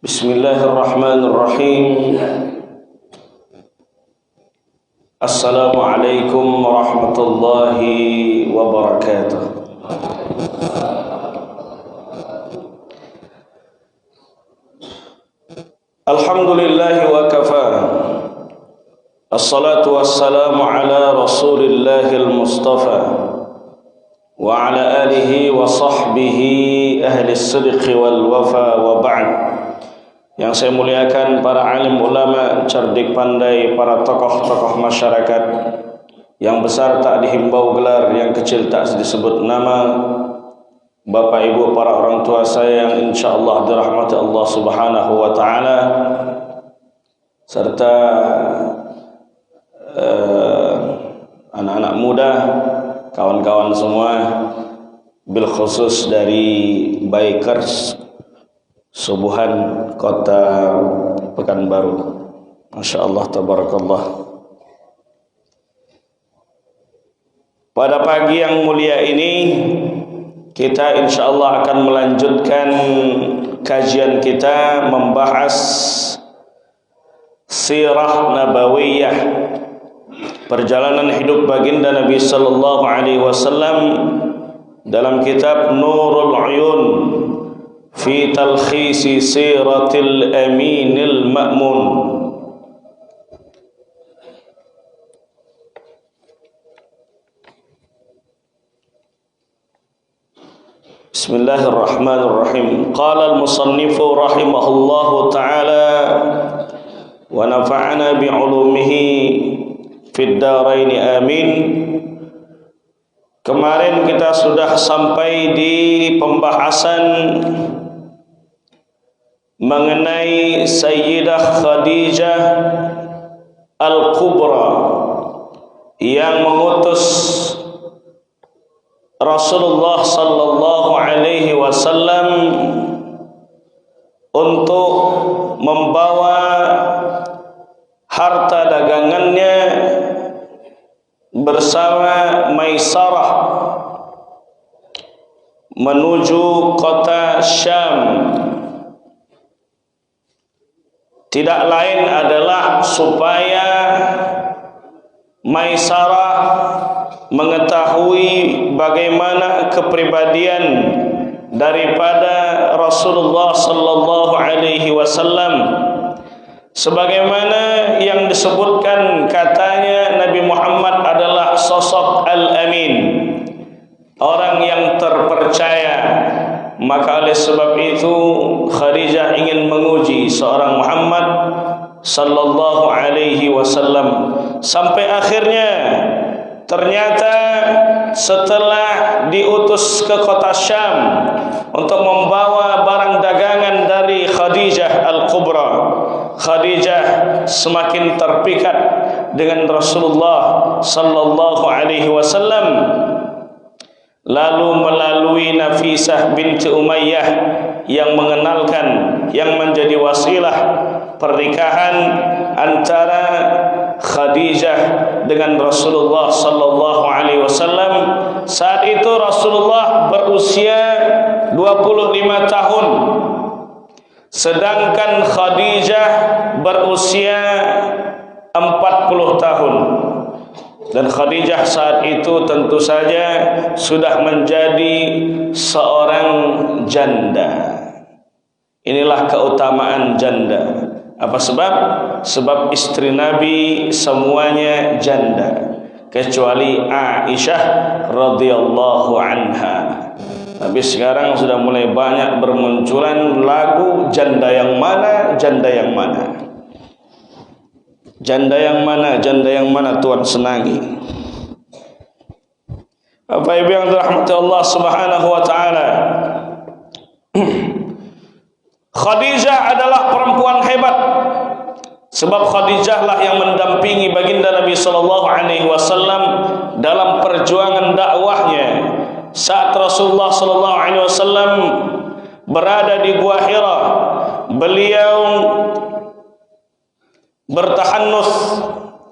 Bismillahirrahmanirrahim. Assalamualaikum warahmatullahi wabarakatuh. Alhamdulillahi wa kafa. Assalatu wassalamu ala rasulillahil mustafa wa ala alihi wa sahbihi ahli sidqi wal wafa wa ba'd. Yang saya muliakan para alim ulama, cerdik pandai, para tokoh-tokoh masyarakat. Yang besar tak dihimbau gelar, yang kecil tak disebut nama. Bapak ibu, para orang tua saya yang insyaallah dirahmati Allah subhanahu wa ta'ala, serta anak-anak muda, kawan-kawan semua, bil khusus dari Bikers Subuhan Kota Pekanbaru. Masya Allah, tabarakallah. Pada pagi yang mulia ini kita insya Allah akan melanjutkan kajian kita membahas sirah nabawiyah, perjalanan hidup baginda Nabi sallallahu alaihi wasallam dalam kitab Nurul Uyun fi talkhisi siratil aminil ma'mun. Bismillahirrahmanirrahim. Qala al-musannifu rahimahullahu ta'ala wa nafa'ana bi'ulumihi fid darain amin. Kemarin kita sudah sampai di pembahasan mengenai Sayyidah Khadijah Al-Kubra yang mengutus Rasulullah sallallahu alaihi wasallam untuk membawa harta dagangannya bersama Maisarah menuju kota Syam. Tidak lain adalah supaya Maisarah mengetahui bagaimana kepribadian daripada Rasulullah sallallahu alaihi wasallam, sebagaimana yang disebutkan katanya Nabi Muhammad adalah sosok al-amin, orang yang terpercaya. Maka oleh sebab itu Khadijah ingin menguji seorang Muhammad sallallahu alaihi wasallam, sampai akhirnya ternyata setelah diutus ke kota Syam untuk membawa barang dagangan dari Khadijah Al-Kubra, Khadijah semakin terpikat dengan Rasulullah sallallahu alaihi wasallam. Lalu melalui Nafisah binti Umayyah yang mengenalkan, yang menjadi wasilah pernikahan antara Khadijah dengan Rasulullah sallallahu alaihi wasallam. Saat itu Rasulullah berusia 25 tahun, sedangkan Khadijah berusia 40 tahun. Dan Khadijah saat itu tentu saja sudah menjadi seorang janda. Inilah keutamaan janda. Apa sebab? Sebab istri Nabi semuanya janda, kecuali Aisyah radhiyallahu anha. Tapi sekarang sudah mulai banyak bermunculan lagu janda yang mana, janda yang mana. Janda yang mana, janda yang mana Tuhan senangi. Bapak Ibu yang dirahmati Allah subhanahu wa ta'ala, Khadijah adalah perempuan hebat. Sebab Khadijah lah yang mendampingi baginda Nabi sallallahu alaihi wasallam dalam perjuangan dakwahnya. Saat Rasulullah sallallahu alaihi wasallam berada di Gua Hira, beliau bertahannuts,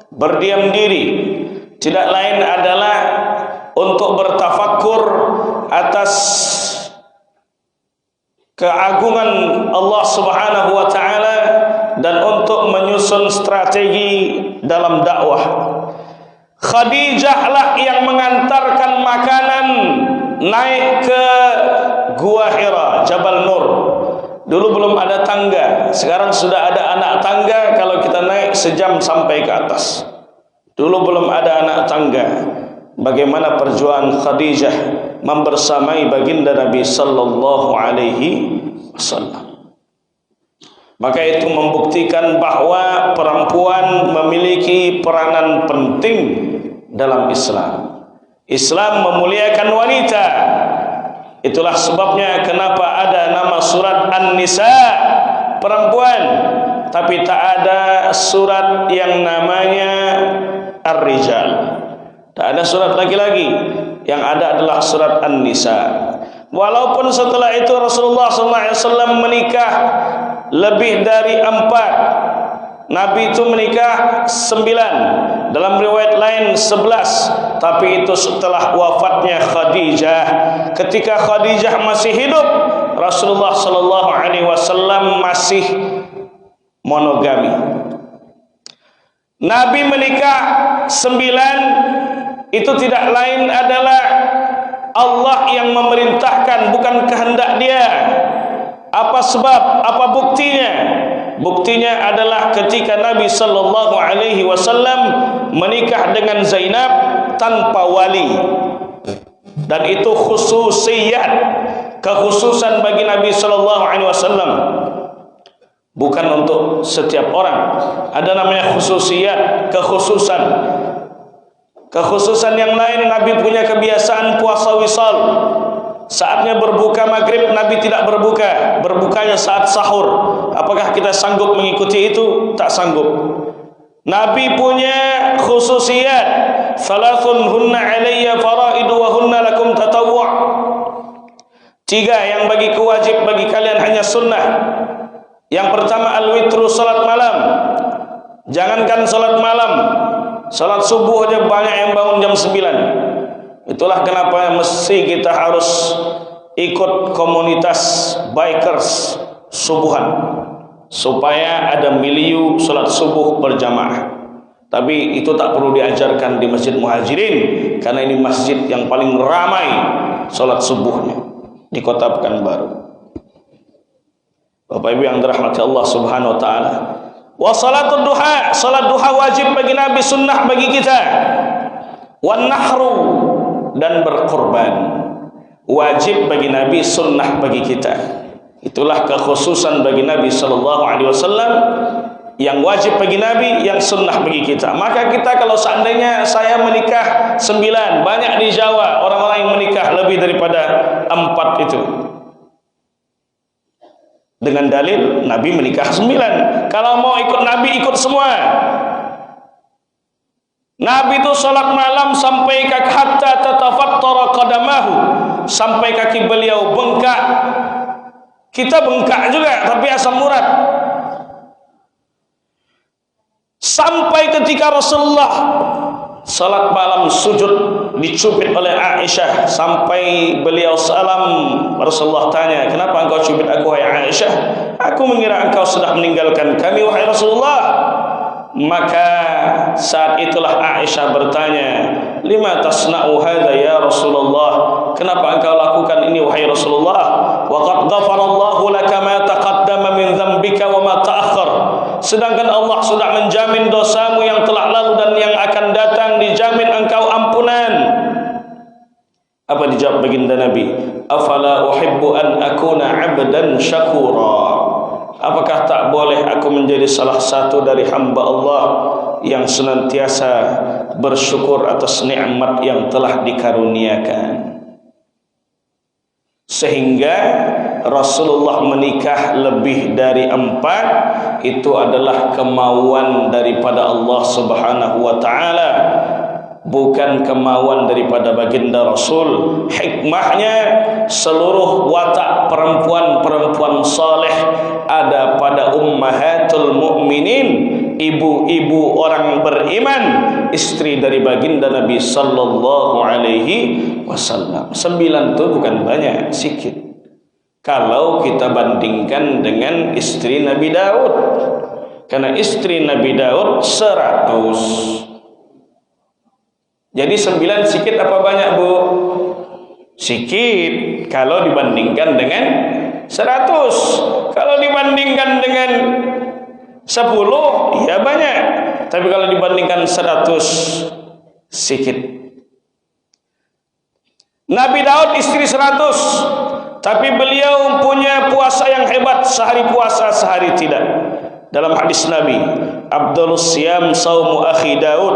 berdiam diri, tidak lain adalah untuk bertafakkur atas keagungan Allah Subhanahu wa strategi dalam dakwah. Khadijah lah yang mengantarkan makanan naik ke Gua Hira, Jabal Nur. Dulu belum ada tangga, sekarang sudah ada anak tangga. Kalau kita naik sejam sampai ke atas. Dulu belum ada anak tangga. Bagaimana perjuangan Khadijah membersamai baginda Nabi sallallahu alaihi wasallam. Maka itu membuktikan bahwa perempuan memiliki peranan penting dalam Islam. Islam memuliakan wanita. Itulah sebabnya kenapa ada nama surat An-Nisa, perempuan, tapi tak ada surat yang namanya Ar-Rijal. Tak ada surat laki-laki. Yang ada adalah surat An-Nisa. Walaupun setelah itu Rasulullah SAW menikah lebih dari 4. Nabi itu menikah 9, dalam riwayat lain 11. Tapi itu setelah wafatnya Khadijah. Ketika Khadijah masih hidup, Rasulullah SAW masih monogami. Nabi menikah 9, itu tidak lain adalah Allah yang memerintahkan, bukan kehendak dia. Apa sebab? Apa buktinya? Buktinya adalah ketika Nabi sallallahu alaihi wasallam menikah dengan Zainab tanpa wali. Dan itu khususiyat, kekhususan bagi Nabi sallallahu alaihi wasallam. Bukan untuk setiap orang. Ada namanya khususiyat, kekhususan. Kekhususan yang lain, Nabi punya kebiasaan puasa wisal. Saatnya berbuka maghrib, Nabi tidak berbuka. Berbukanya saat sahur. Apakah kita sanggup mengikuti itu? Tak sanggup. Nabi punya khususiyat. Thalathun hunna alayya faraidu wa hunna lakum tatawwu'. 3 yang bagiku wajib, bagi kalian hanya sunnah. Yang pertama al-witru, salat malam. Jangankan salat malam, salat subuh aja banyak yang bangun jam 9. Itulah kenapa mesti kita harus ikut komunitas bikers subuhan, supaya ada milieu salat subuh berjamaah. Tapi itu tak perlu diajarkan di Masjid Muhajirin, karena ini masjid yang paling ramai salat subuhnya di Kota Pekanbaru. Bapak Ibu yang dirahmati Allah Subhanahu wa taala. Wa salatul duha, salat duha wajib bagi Nabi, sunnah bagi kita. Wan nahru, dan berkorban wajib bagi Nabi, sunnah bagi kita. Itulah kekhususan bagi Nabi sallallahu alaihi wasallam, yang wajib bagi Nabi, yang sunnah bagi kita. Maka kita kalau seandainya saya menikah 9, banyak di Jawa orang-orang yang menikah lebih daripada 4 itu. Dengan dalil Nabi menikah 9. Kalau mau ikut Nabi, ikut semua. Nabi itu salat malam sampai kaki hatta tatafattara qadamahu, sampai kaki beliau bengkak. Kita bengkak juga, tapi asam urat. Sampai ketika Rasulullah salat malam sujud dicubit oleh Aisyah, sampai beliau salam, Rasulullah tanya, "Kenapa engkau cubit aku, wahai Aisyah? Aku mengira engkau sudah meninggalkan kami, wahai Rasulullah." Maka saat itulah Aisyah bertanya, "Lima tasna'u hadza ya Rasulullah?" Kenapa engkau lakukan ini, wahai Rasulullah? Wa qad ghafarallahu laka ma taqaddama min dzambika wa ma ta'akhkhar. Sedangkan Allah sudah menjamin dosamu yang telah lalu dan yang akan datang, dijamin engkau ampunan. Apa dijawab baginda Nabi? Afala uhibbu an akuna 'abdan syakura. Apakah tak boleh aku menjadi salah satu dari hamba Allah yang senantiasa bersyukur atas nikmat yang telah dikaruniakan? Sehingga Rasulullah menikah lebih dari 4 itu adalah kemauan daripada Allah Subhanahu wa taala, bukan kemauan daripada baginda Rasul. Hikmahnya, seluruh watak perempuan-perempuan saleh ada pada ummahatul mukminin, ibu-ibu orang beriman, istri dari baginda Nabi sallallahu alaihi wasallam. 9 itu bukan banyak, sikit. Kalau kita bandingkan dengan istri Nabi Daud. Karena istri Nabi Daud 100. Jadi 9 sikit apa banyak, Bu? Sikit kalau dibandingkan dengan 100. Kalau dibandingkan dengan 10 ya banyak. Tapi kalau dibandingkan 100 sikit. Nabi Daud istri 100, tapi beliau punya puasa yang hebat, sehari puasa sehari tidak. Dalam hadis Nabi, Abdulus siyam saumu akhi Daud,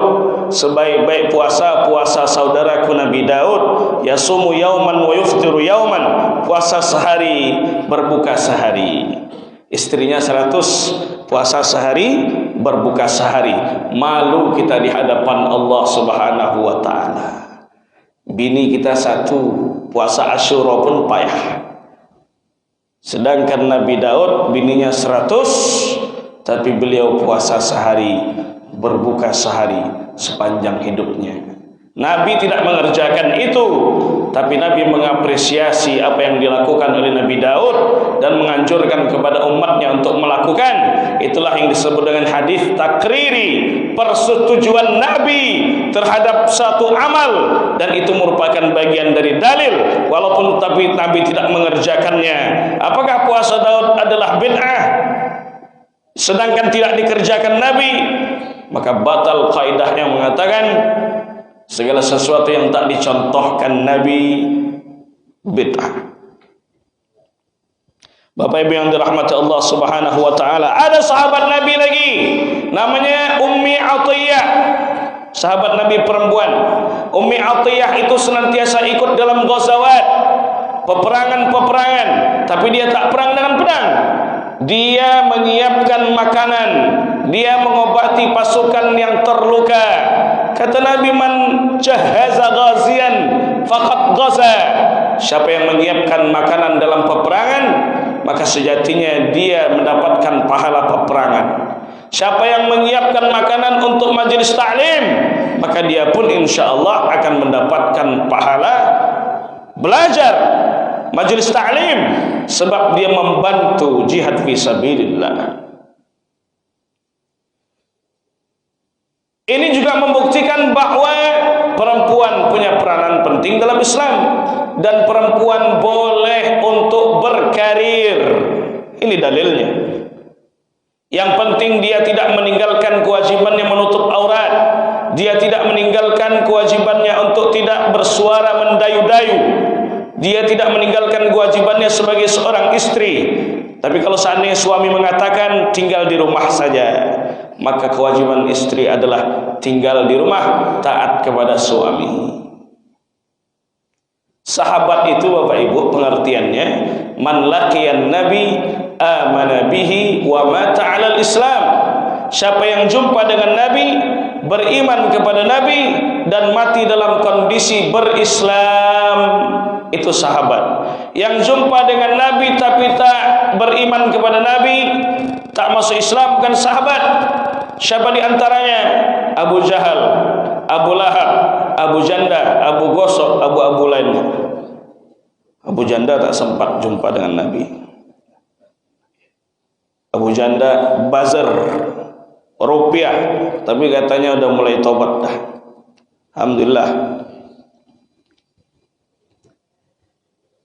sebaik-baik puasa puasa saudaraku Nabi Daud. Yasumu yauman wa yuftiru yauman, puasa sehari berbuka sehari. Istrinya 100, puasa sehari berbuka sehari. Malu kita di hadapan Allah Subhanahu wa taala. Bini kita 1, puasa Asyura pun payah. Sedangkan Nabi Daud bininya 100, tapi beliau puasa sehari, berbuka sehari sepanjang hidupnya. Nabi tidak mengerjakan itu, tapi Nabi mengapresiasi apa yang dilakukan oleh Nabi Daud dan menganjurkan kepada umatnya untuk melakukan. Itulah yang disebut dengan hadis takriri, persetujuan Nabi terhadap satu amal, dan itu merupakan bagian dari dalil walaupun tapi Nabi tidak mengerjakannya. Apakah puasa Daud adalah bid'ah sedangkan tidak dikerjakan Nabi? Maka batal kaidahnya mengatakan segala sesuatu yang tak dicontohkan Nabi bid'ah. Bapak Ibu yang dirahmati Allah Subhanahu wa taala, ada sahabat Nabi lagi namanya Ummi Atiyah, sahabat Nabi perempuan. Ummi Atiyah itu senantiasa ikut dalam ghazawat, peperangan-peperangan, tapi dia tak perang dengan pedang. Dia menyiapkan makanan, dia mengobati pasukan yang terluka. Kata Nabi, man jahaza ghazian faqad ghaza. Siapa yang menyiapkan makanan dalam peperangan, maka sejatinya dia mendapatkan pahala peperangan. Siapa yang menyiapkan makanan untuk majelis ta'lim, maka dia pun insyaallah akan mendapatkan pahala belajar majelis ta'lim, sebab dia membantu jihad fisabilillah. Ini juga membuktikan bahwa perempuan punya peranan penting dalam Islam, dan perempuan boleh untuk berkarir. Ini dalilnya. Yang penting dia tidak meninggalkan kewajibannya menutup aurat, dia tidak meninggalkan kewajibannya untuk tidak bersuara mendayu-dayu, dia tidak meninggalkan kewajibannya sebagai seorang istri. Tapi kalau seandainya suami mengatakan tinggal di rumah saja, maka kewajiban istri adalah tinggal di rumah, taat kepada suami. Sahabat itu Bapak Ibu pengertiannya, man laqiyan nabi amana bihi wa mata 'alal Islam. Siapa yang jumpa dengan Nabi, beriman kepada Nabi dan mati dalam kondisi berislam, itu sahabat. Yang jumpa dengan Nabi tapi tak beriman kepada Nabi, tak masuk Islam, bukan sahabat. Siapa di antaranya? Abu Jahal, Abu Lahab, Abu Janda, Abu Gosok, Abu lainnya. Abu Janda tak sempat jumpa dengan Nabi. Abu Janda bazar rupiah, tapi katanya udah mulai tobat dah. Alhamdulillah.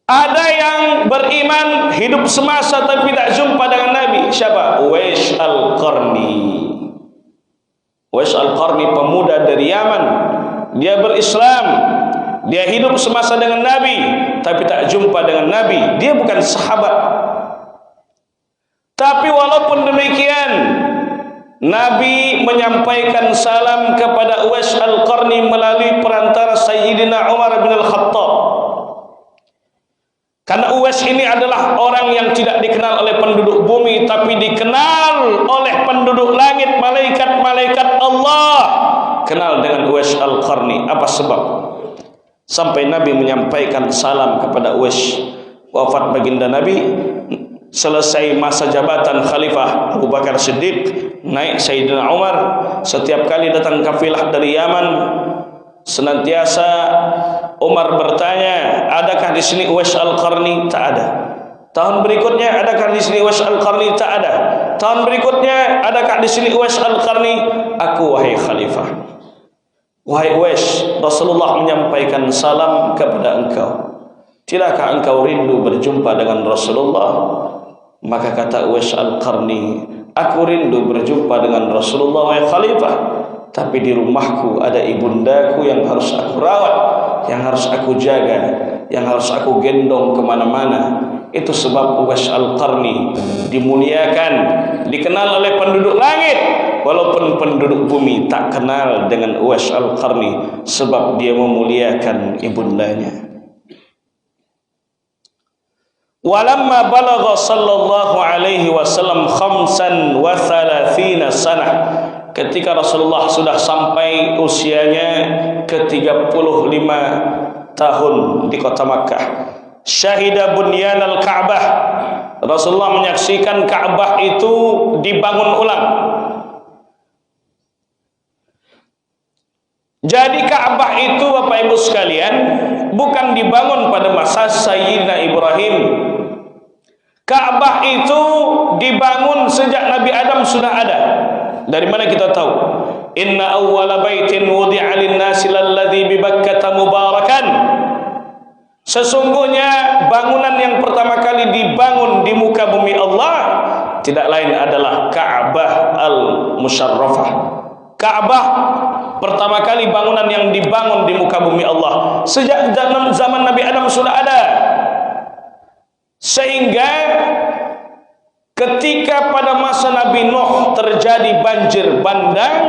Ada yang beriman hidup semasa tapi tak jumpa dengan Nabi. Siapa? Uwais Al-Qarni. Uwais Al-Qarni, pemuda dari Yaman. Dia berislam, dia hidup semasa dengan Nabi tapi tak jumpa dengan Nabi. Dia bukan sahabat. Tapi walaupun demikian, Nabi menyampaikan salam kepada Uwais Al-Qarni melalui perantara Sayyidina Umar bin Al-Khattab. Karena Uwais ini adalah orang yang tidak dikenal oleh penduduk bumi, tapi dikenal oleh penduduk langit, malaikat-malaikat Allah kenal dengan Uwais Al-Qarni. Apa sebab? Sampai Nabi menyampaikan salam kepada Uwais. Wafat baginda Nabi, selesai masa jabatan Khalifah Abu Bakar Siddiq, naik Sayyidina Umar. Setiap kali datang kafilah dari Yaman, senantiasa Umar bertanya, adakah di sini Uwais Al-Qarni? Tak ada. Tahun berikutnya, adakah di sini Uwais Al-Qarni? Tak ada. Tahun berikutnya, adakah di sini Uwais Al-Qarni? Aku, wahai khalifah. Wahai Uwais, Rasulullah menyampaikan salam kepada engkau. Tidakkah engkau rindu berjumpa dengan Rasulullah? Maka kata Uwais Al-Qarni, aku rindu berjumpa dengan Rasulullah, wahai khalifah. Tapi di rumahku ada ibundaku yang harus aku rawat, yang harus aku jaga, yang harus aku gendong kemana-mana. Itu sebab Uwais Al-Qarni dimuliakan, dikenal oleh penduduk langit, walaupun penduduk bumi tak kenal dengan Uwais Al-Qarni, sebab dia memuliakan ibundanya. Walamma balagha sallallahu alaihi wasallam 35 sanah, ketika Rasulullah sudah sampai usianya ke-35 tahun di kota Makkah, syahida bunyan al-Ka'bah, Rasulullah menyaksikan Ka'bah itu dibangun ulang. Jadi Ka'bah itu, Bapak Ibu sekalian, bukan dibangun pada masa Sayyidina Ibrahim. Ka'bah itu dibangun sejak Nabi Adam sudah ada. Dari mana kita tahu? Inna awwala baitin wudi'a lin-nasi lalladzi bi Bakkah mubarakan. Sesungguhnya bangunan yang pertama kali dibangun di muka bumi Allah tidak lain adalah Ka'bah al-Musyarrafah. Ka'bah pertama kali bangunan yang dibangun di muka bumi Allah. Sejak zaman Nabi Adam sudah ada. Sehingga ketika pada masa Nabi Nuh terjadi banjir bandang,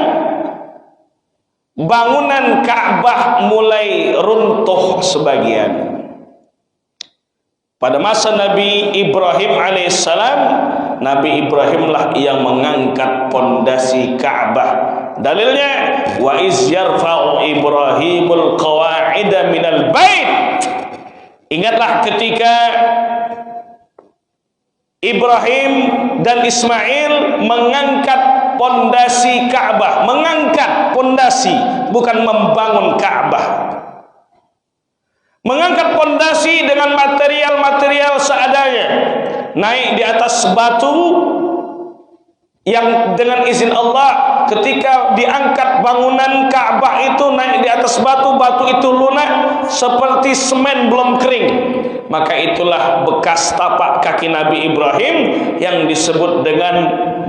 bangunan Ka'bah mulai runtuh sebagian. Pada masa Nabi Ibrahim alaihissalam, Nabi Ibrahimlah yang mengangkat pondasi Ka'bah. Dalilnya, wa iz yarfa'u Ibrahimul qawa'ida minal bait. Ingatlah ketika Ibrahim dan Ismail mengangkat pondasi Ka'bah, mengangkat pondasi, bukan membangun Ka'bah. Mengangkat pondasi dengan material-material seadanya, naik di atas batu yang dengan izin Allah, ketika diangkat bangunan Ka'bah itu naik di atas batu, batu itu lunak seperti semen belum kering. Maka itulah bekas tapak kaki Nabi Ibrahim yang disebut dengan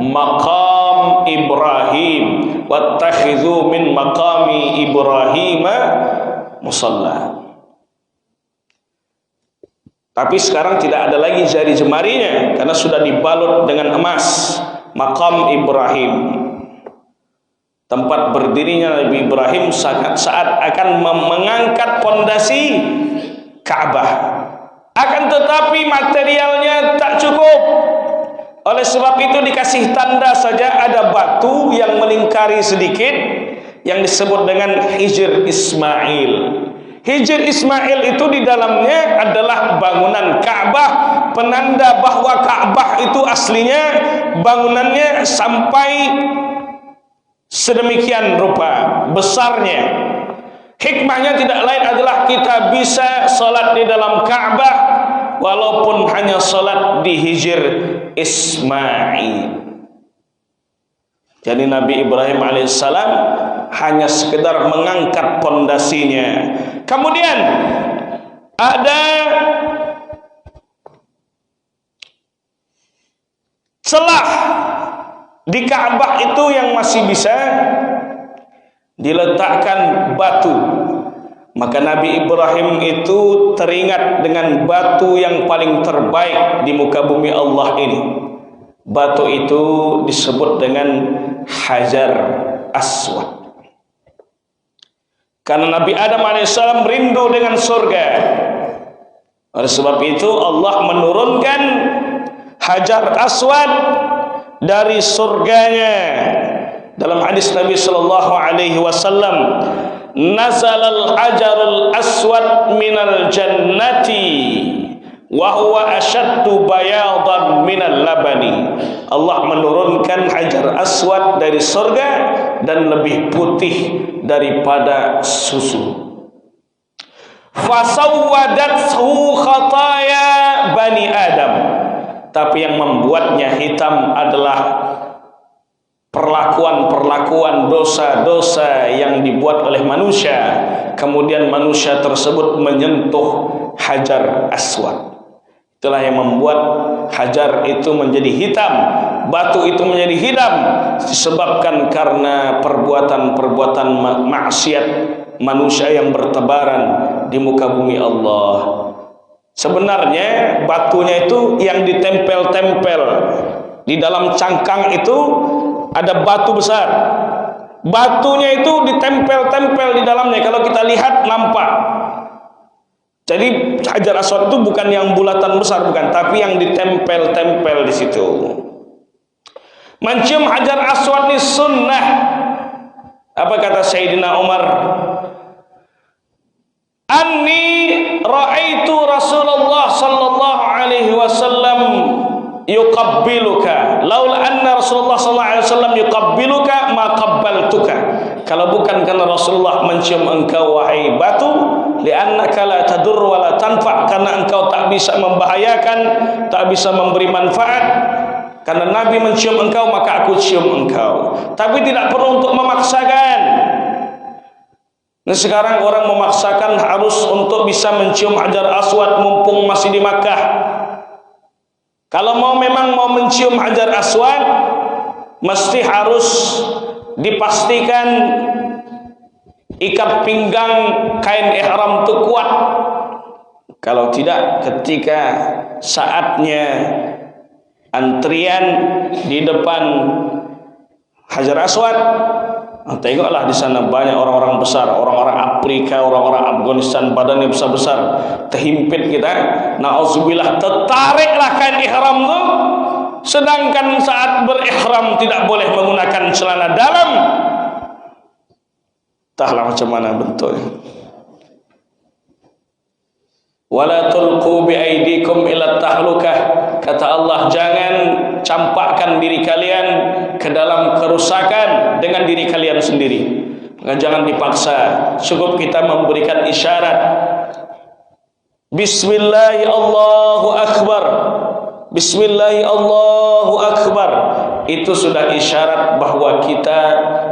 maqam Ibrahim. Wattakhidhu min maqami Ibrahim musalla. Tapi sekarang tidak ada lagi jari jemarinya karena sudah dibalut dengan emas. Maqam Ibrahim, tempat berdirinya Nabi Ibrahim saat akan mengangkat pondasi Ka'bah. Akan tetapi materialnya tak cukup. Oleh sebab itu dikasih tanda saja, ada batu yang melingkari sedikit yang disebut dengan Hijr Ismail. Hijr Ismail itu di dalamnya adalah bangunan Ka'bah, penanda bahwa Ka'bah itu aslinya bangunannya sampai sedemikian rupa besarnya. Hikmahnya tidak lain adalah kita bisa salat di dalam Ka'bah walaupun hanya salat di Hijr Ismail. Jadi Nabi Ibrahim alaihissalam hanya sekedar mengangkat pondasinya. Kemudian ada celah di Ka'bah itu yang masih bisa diletakkan batu. Maka Nabi Ibrahim itu teringat dengan batu yang paling terbaik di muka bumi Allah ini. Batu itu disebut dengan Hajar Aswad. Karena Nabi Adam alaihissalam rindu dengan surga. Oleh sebab itu Allah menurunkan Hajar Aswad dari surganya. Dalam hadis Nabi sallallahu alaihi wasallam, nazalal hajarul aswad minal jannati wa huwa ashaddu bayadan minal labani. Allah menurunkan Hajar Aswad dari surga dan lebih putih daripada susu. Fasawwadathu khataya bani Adam. tapi yang membuatnya hitam adalah perlakuan-perlakuan dosa-dosa yang dibuat oleh manusia. Kemudian manusia tersebut menyentuh Hajar Aswad. Itulah yang membuat hajar itu menjadi hitam, batu itu menjadi hitam, disebabkan karena perbuatan-perbuatan maksiat manusia yang bertebaran di muka bumi Allah. Sebenarnya batunya itu yang ditempel-tempel di dalam cangkang itu ada batu besar. Batunya itu ditempel-tempel di dalamnya. Kalau kita lihat nampak. Jadi Hajar Aswad itu bukan yang bulatan besar, bukan, tapi yang ditempel-tempel di situ. Mencium Hajar Aswad ini sunnah. Apa kata Sayyidina Umar? Anni ra'aitu Rasulullah sallallahu alaihi wasallam yuqabbiluka. Laula anna Rasulullah sallallahu alaihi wasallam yuqabbiluka ma qabbaltuka. Kalau bukan karena Rasulullah mencium engkau wahai batu, li'annaka la tadur wa la tanfa, karena engkau tak bisa membahayakan, tak bisa memberi manfaat. Karena Nabi mencium engkau, maka aku cium engkau. Tapi tidak perlu untuk memaksakan. Nah, sekarang orang memaksakan harus untuk bisa mencium Hajar Aswad mumpung masih di Makkah. Kalau memang mau mencium Hajar Aswad, mesti harus dipastikan ikat pinggang kain ihram itu kuat. Kalau tidak, ketika saatnya antrian di depan Hajar Aswad, tengoklah di sana banyak orang-orang besar, orang-orang Afrika, orang-orang Afghanistan, badannya besar-besar, terhimpit kita, na'udzubillah, tertariklah kain ihram itu. Sedangkan saat berihram tidak boleh menggunakan celana dalam. Entahlah macam mana bentuknya. Wala tulqu bi aidikum ila tahlukah. Kata Allah, jangan campakkan diri kalian ke dalam kerusakan dengan diri kalian sendiri. Maka jangan dipaksa. Cukup kita memberikan isyarat. Bismillahi Allahu Akbar. Bismillahi Allahu Akbar. Itu sudah isyarat bahwa kita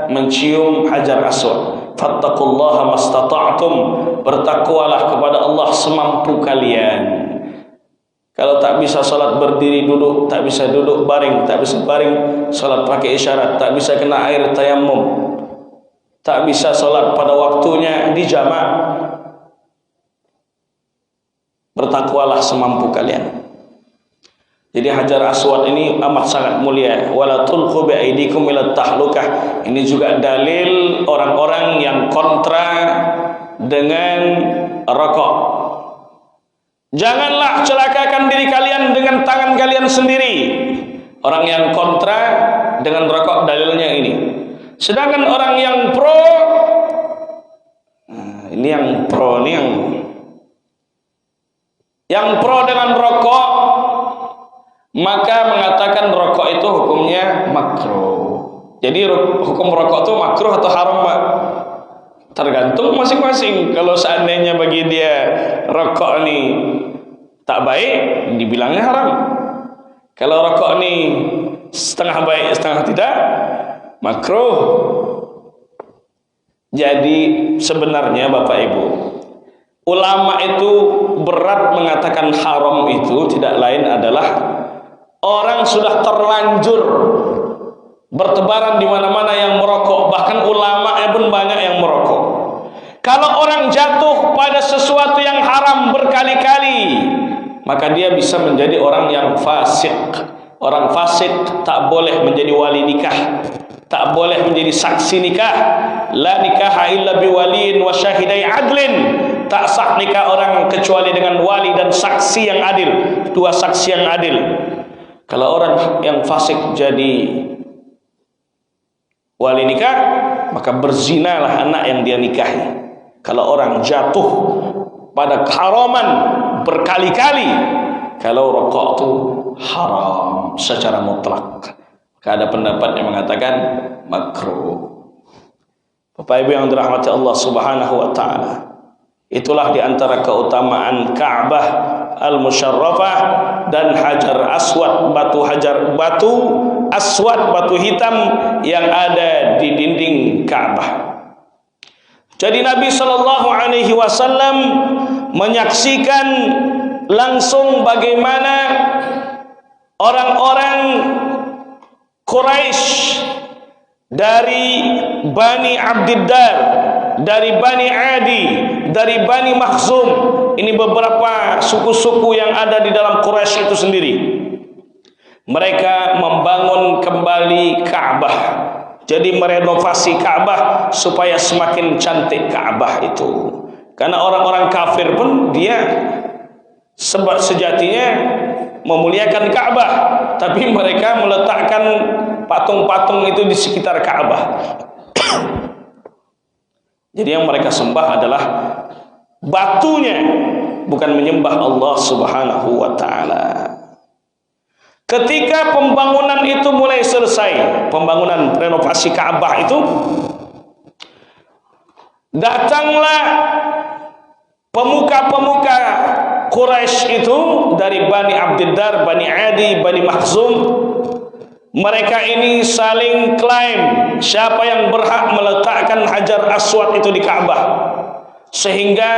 mencium Hajar Aswad. Fattaqullaha mastata'tum. Bertakwalah kepada Allah semampu kalian. Kalau tak bisa salat berdiri duduk, tak bisa duduk baring, tak bisa baring salat pakai isyarat, tak bisa kena air tayammum, tak bisa salat pada waktunya di jamak, bertakwalah semampu kalian. Jadi Hajar Aswad ini amat sangat mulia. Wala tulqu bi aidikum ila tahlukah. Ini juga dalil orang-orang yang kontra dengan rokok. Janganlah celakakan diri kalian dengan tangan kalian sendiri. Orang yang kontra dengan rokok dalilnya ini. Sedangkan orang yang pro, ini yang pro, ini yang pro dengan rokok, maka mengatakan rokok itu hukumnya makruh. Jadi hukum rokok itu makruh atau haram, Pak? Tergantung masing-masing. Kalau seandainya bagi dia rokok ini tak baik, dibilangnya haram. Kalau rokok ini setengah baik, setengah tidak, makruh. Jadi sebenarnya Bapak Ibu, ulama itu berat mengatakan haram itu tidak lain adalah orang sudah terlanjur bertebaran di mana-mana yang merokok, bahkan ulama pun banyak yang merokok. Kalau orang jatuh pada sesuatu yang haram berkali-kali, maka dia bisa menjadi orang yang fasik. Orang fasik tak boleh menjadi wali nikah, tak boleh menjadi saksi nikah. La nikaha illa biwaliin wa syahidai adlin. Tak sah nikah orang kecuali dengan wali dan saksi yang adil, dua saksi yang adil. Kalau orang yang fasik jadi wali nikah, maka berzinalah anak yang dia nikahi. Kalau orang jatuh pada keharaman berkali-kali, kalau rokok itu haram secara mutlak, ada pendapat yang mengatakan makruh. Bapak Ibu yang dirahmati Allah Subhanahu wa taala, itulah di antara keutamaan Ka'bah al-Musyarrafah dan Hajar Aswad, batu aswad, batu hitam yang ada di dinding Ka'bah. Jadi Nabi sallallahu alaihi wasallam menyaksikan langsung bagaimana orang-orang Quraisy dari Bani Abdiddar, dari Bani Adi, dari Bani Makhzum. Ini beberapa suku-suku yang ada di dalam Quraisy itu sendiri. Mereka membangun kembali Ka'bah. Jadi merenovasi Ka'bah supaya semakin cantik Ka'bah itu. Karena orang-orang kafir pun dia sebab sejatinya memuliakan Ka'bah, tapi mereka meletakkan patung-patung itu di sekitar Ka'bah. Jadi yang mereka sembah adalah batunya, bukan menyembah Allah Subhanahu wa taala. Ketika pembangunan itu mulai selesai, pembangunan renovasi Ka'bah itu, datanglah pemuka-pemuka Quraisy itu dari Bani Abdiddar, Bani Adi, Bani Makhzum. Mereka ini saling klaim siapa yang berhak meletakkan Hajar Aswad itu di Ka'bah, sehingga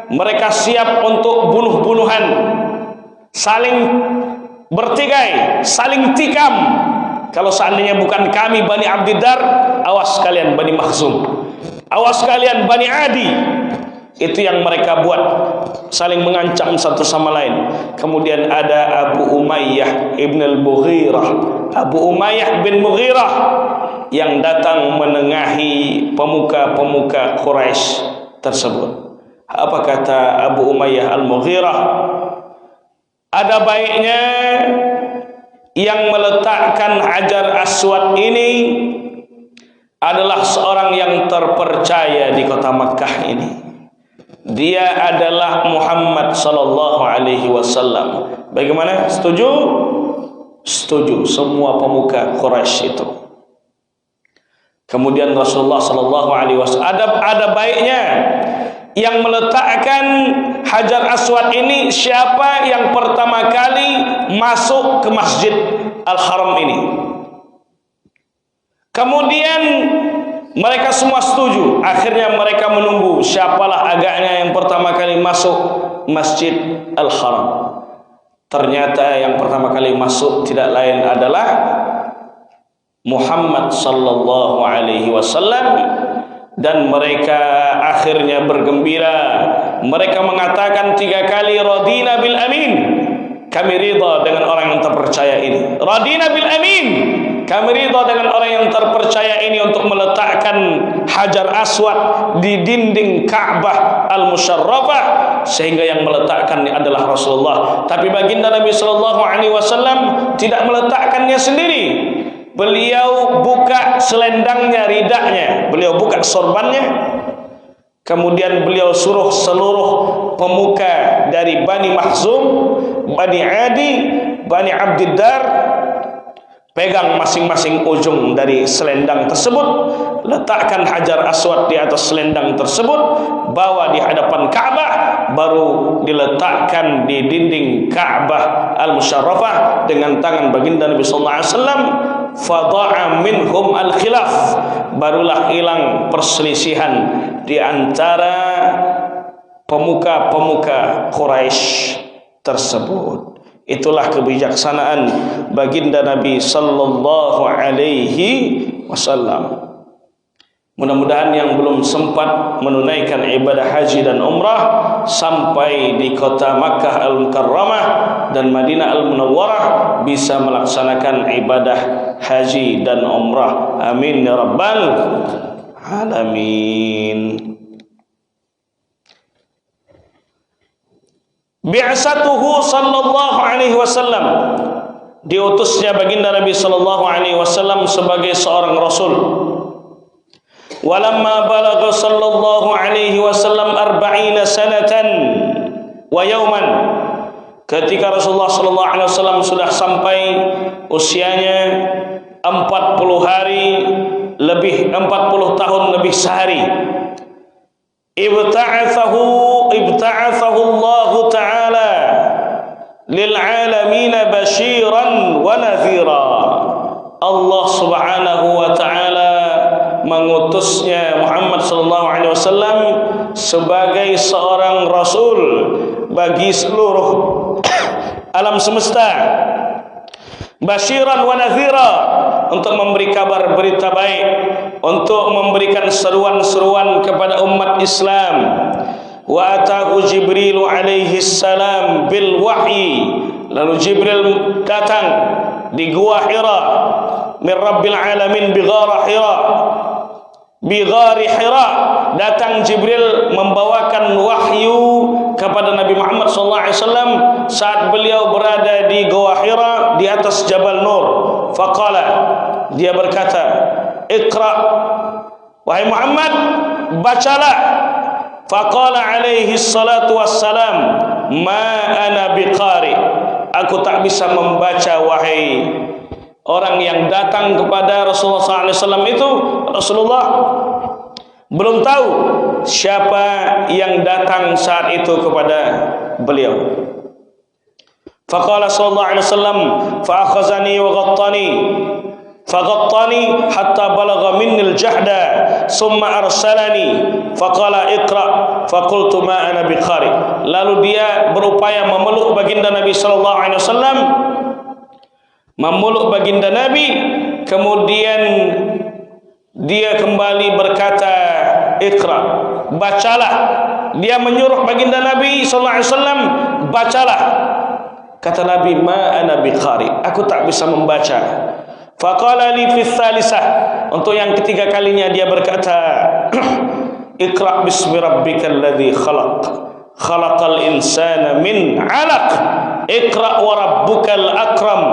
mereka siap untuk bunuh-bunuhan, saling bertikai, saling tikam. Kalau seandainya bukan kami Bani Abdiddar, awas kalian Bani Makhzum, awas kalian Bani Adi. Itu yang mereka buat, saling mengancam satu sama lain. Kemudian ada Abu Umayyah ibn al-Mughirah, Abu Umayyah bin Mughirah, yang datang menengahi pemuka-pemuka Quraisy tersebut. Apa kata Abu Umayyah al-Mughirah? Ada baiknya yang meletakkan Hajar Aswad ini adalah seorang yang terpercaya di kota Makkah ini. Dia adalah Muhammad sallallahu alaihi wasallam. Bagaimana? Setuju? Setuju semua pemuka Quraisy itu. Kemudian Rasulullah sallallahu alaihi wasallam, ada baiknya yang meletakkan Hajar Aswad ini siapa yang pertama kali masuk ke Masjid Al-Haram ini. Kemudian mereka semua setuju. Akhirnya mereka menunggu siapalah agaknya yang pertama kali masuk Masjid Al-Haram. Ternyata yang pertama kali masuk tidak lain adalah Muhammad sallallahu alaihi wasallam. Dan mereka akhirnya bergembira. Mereka mengatakan 3 kali, radina bil amin, kami ridha dengan orang yang terpercaya ini. Radina bil amin, kami ridha dengan orang yang terpercaya ini untuk meletakkan Hajar Aswad di dinding Ka'bah Al-Musyarrafah, sehingga yang meletakkan adalah Rasulullah. Tapi baginda Nabi sallallahu alaihi wasallam tidak meletakkannya sendiri. Beliau buka selendangnya, ridaknya, beliau buka sorbannya. Kemudian beliau suruh seluruh pemuka dari Bani Makhzum, Bani Adi, Bani Abdiddar, pegang masing-masing ujung dari selendang tersebut, letakkan Hajar Aswad di atas selendang tersebut, bawa di hadapan Ka'bah, baru diletakkan di dinding Ka'bah Al-Musyarrafah dengan tangan baginda Nabi sallallahu alaihi wasallam. Fada'a minhum al-khilaf, barulah hilang perselisihan di antara pemuka-pemuka Quraisy tersebut. Itulah kebijaksanaan baginda Nabi sallallahu alaihi wasallam. Mudah-mudahan yang belum sempat menunaikan ibadah haji dan umrah sampai di kota Makkah Al-Mukarramah dan Madinah Al-Munawwarah bisa melaksanakan ibadah haji dan umrah. Amin ya rabbal alamin. Bi'asatuhu sallallahu alaihi wasallam, diutusnya baginda Nabi sallallahu alaihi wasallam sebagai seorang rasul. Walamma balagha sallallahu alaihi wasallam 40 sanatan wa yawman, ketika Rasulullah sallallahu alaihi wasallam sudah sampai usianya 40 hari lebih, 40 tahun lebih sehari, ibta'athahu Allah Ta'ala basyiran wa nadhira. Allah Subhanahu wa taala mengutusnya Muhammad sallallahu alaihi wasallam sebagai seorang rasul bagi seluruh alam semesta, basyiran wa nadhira, untuk memberi kabar berita baik, untuk memberikan seruan-seruan kepada umat Islam. Wa atahu Jibril alaihi salam bil wahyi, lalu Jibril datang di gua Hira min Rabbil alamin bi ghari Hira, datang Jibril membawakan wahyu kepada Nabi Muhammad SAW saat beliau berada di gua Hira di atas Jabal Nur. Faqala, dia berkata, Iqra, wahai Muhammad, bacalah. Faqala alaihi salatu wassalam, ma ana biqari, aku tak bisa membaca wahai orang yang datang kepada Rasulullah SAW itu. Rasulullah belum tahu siapa yang datang saat itu kepada beliau. Faqala sallallahu alaihi wasallam, fa akhazani wa ghattani hatta balagha minni al-jahda summa arsalani faqala iqra faqultu ma ana biqari. Lalu dia berupaya memeluk baginda Nabi sallallahu alaihi wasallam, memeluk baginda Nabi, kemudian dia kembali berkata, Iqra, bacalah. Dia menyuruh baginda Nabi sallallahu alaihi wasallam, bacalah. Kata Nabi, ma ana biqari, aku tak bisa membaca. Faqala li fi tsalisah, untuk yang ketiga kalinya dia berkata, Iqra bismi rabbikal ladzi khalaq, khalaqal insana min 'alaq, Iqra wa rabbukal akram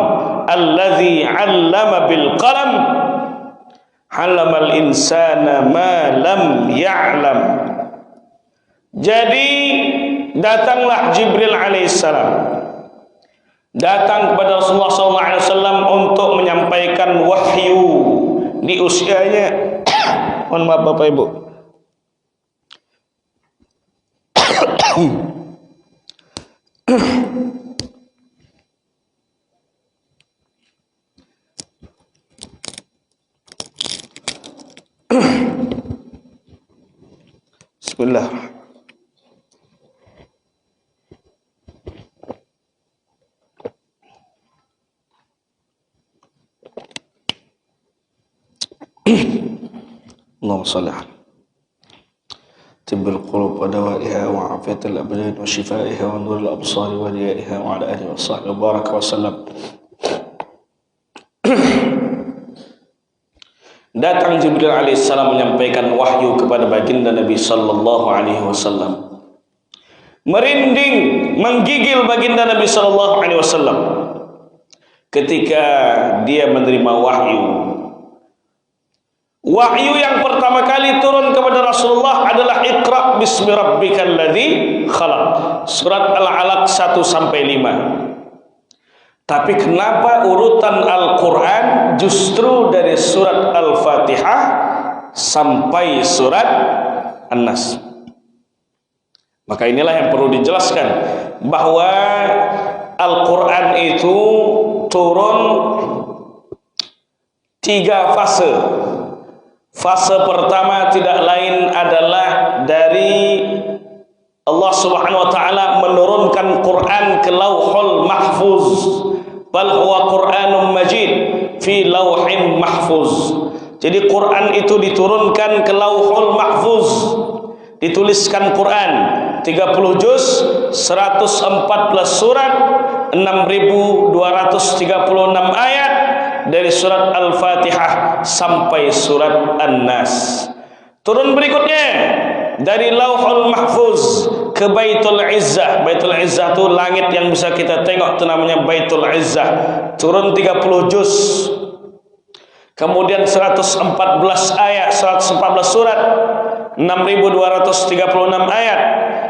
alladzi 'allama bil qalam, 'allamal insana ma lam ya'lam. Jadi datanglah Jibril alaihissalam, datang kepada Rasulullah SAW untuk menyampaikan wahyu di usianya. Mohon maaf Bapak Ibu. Bismillah. Allahumma shalli ala tibbil qulub wa dawaiha wa afiyatil abdan wa shifaiha wa nuril absari wa diyaiha wa ala alihi wa sahbihi baraka wa sallam. Datang Jibril alaihissalam menyampaikan wahyu kepada baginda Nabi sallallahu alaihi wasallam. Merinding, menggigil baginda Nabi sallallahu alaihi wasallam ketika dia menerima wahyu. Wahyu yang pertama kali turun kepada Rasulullah adalah Iqra bismi rabbikal ladzi khalaq, surat Al-Alaq 1 sampai 5. Tapi kenapa urutan Al-Quran justru dari surat Al-Fatihah sampai surat An-Nas? Maka inilah yang perlu dijelaskan, bahwa Al-Quran itu turun 3 fase. Fase pertama tidak lain adalah dari Allah Subhanahu wa taala menurunkan Quran ke Lauhul Mahfuz. Bal huwa Qur'anun Majid fi Lauhin Mahfuz. Jadi Quran itu diturunkan ke Lauhul Mahfuz. Dituliskan Quran 30 juz, 114 surat, 6.236 ayat, dari surat Al-Fatihah sampai surat An-Nas. Turun berikutnya dari Lauhul Mahfuz ke Baitul Izzah. Baitul Izzah itu langit yang bisa kita tengok, itu namanya Baitul Izzah. Turun 30 juz. Kemudian 114 ayat, 114 surat, 6.236 ayat,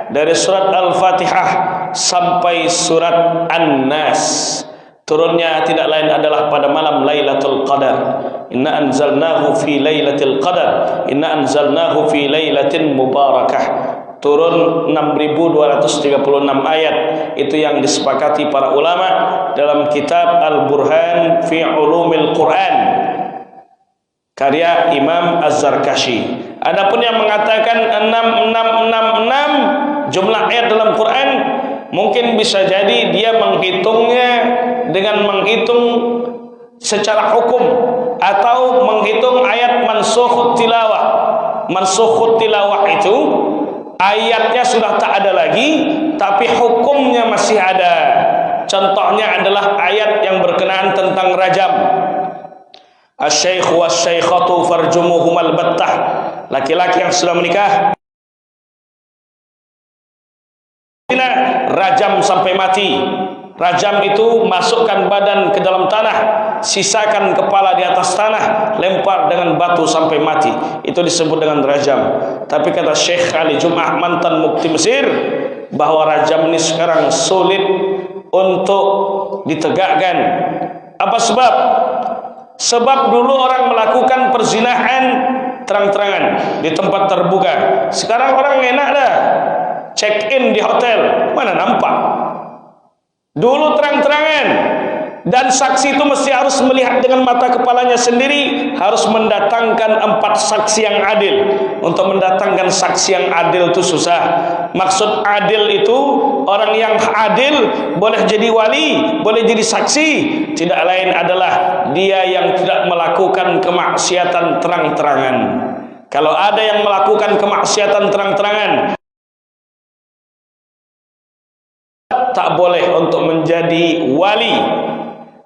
dari surat Al-Fatihah sampai surat An-Nas. Turunnya tidak lain adalah pada malam Lailatul Qadar. Inna anzalnahu fi Lailatul Qadar. Inna anzalnahu fi Lailatin Mubarakah. turun 6.236 ayat. Itu yang disepakati para ulama dalam kitab Al-Burhan fi Ulumil Quran karya Imam Az-Zarkashi. Adapun yang mengatakan 6666 jumlah ayat dalam Quran, mungkin bisa jadi dia menghitungnya dengan menghitung secara hukum atau menghitung ayat mansukhut tilawah. Mansukhut tilawah itu ayatnya sudah tak ada lagi, tapi hukumnya masih ada. Contohnya adalah ayat yang berkenaan tentang rajam. Asy-syaikh was-syaikhatu farjumuhumal battah. Laki-laki yang sudah menikah rajam sampai mati. Rajam itu masukkan badan ke dalam tanah, sisakan kepala di atas tanah, lempar dengan batu sampai mati. Itu disebut dengan rajam. Tapi kata Syekh Ali Jum'ah, mantan mufti Mesir, bahwa rajam ini sekarang sulit untuk ditegakkan. Apa sebab? Sebab dulu orang melakukan perzinahan terang-terangan di tempat terbuka. Sekarang orang enak dah, check in di hotel, mana nampak. Dulu terang-terangan, dan saksi itu mesti harus melihat dengan mata kepalanya sendiri, harus mendatangkan 4 saksi yang adil. Untuk mendatangkan saksi yang adil itu susah. Maksud adil itu orang yang adil, boleh jadi wali, boleh jadi saksi, tidak lain adalah dia yang tidak melakukan kemaksiatan terang-terangan. Kalau ada yang melakukan kemaksiatan terang-terangan, tak boleh untuk menjadi wali,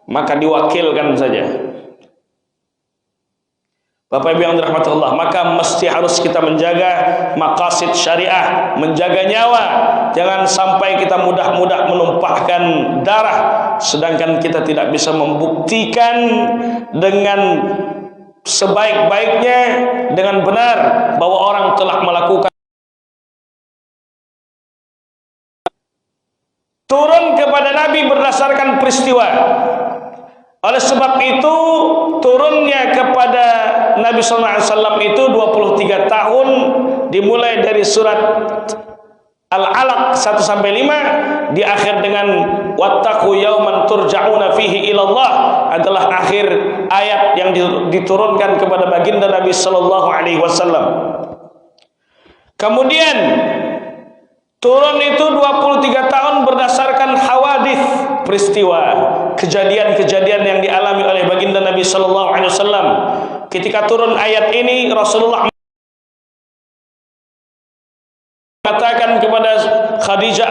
maka diwakilkan saja. Bapak Ibu yang dirahmati Allah, maka mesti harus kita menjaga maqasid syariah, menjaga nyawa. Jangan sampai kita mudah-mudah menumpahkan darah, sedangkan kita tidak bisa membuktikan dengan sebaik-baiknya, dengan benar, bahwa orang telah melakukan. Turun kepada Nabi berdasarkan peristiwa. Oleh sebab itu, turunnya kepada Nabi SAW itu 23 tahun, dimulai dari surat Al-Alaq 1-5, di akhir dengan wattaqu yauman turja'una fihi ilallah, adalah akhir ayat yang diturunkan kepada baginda Nabi SAW. Kemudian turun itu 23 tahun berdasarkan hawadith, peristiwa, kejadian-kejadian yang dialami oleh baginda Nabi SAW. Ketika turun ayat ini, Rasulullah mengatakan kepada Khadijah,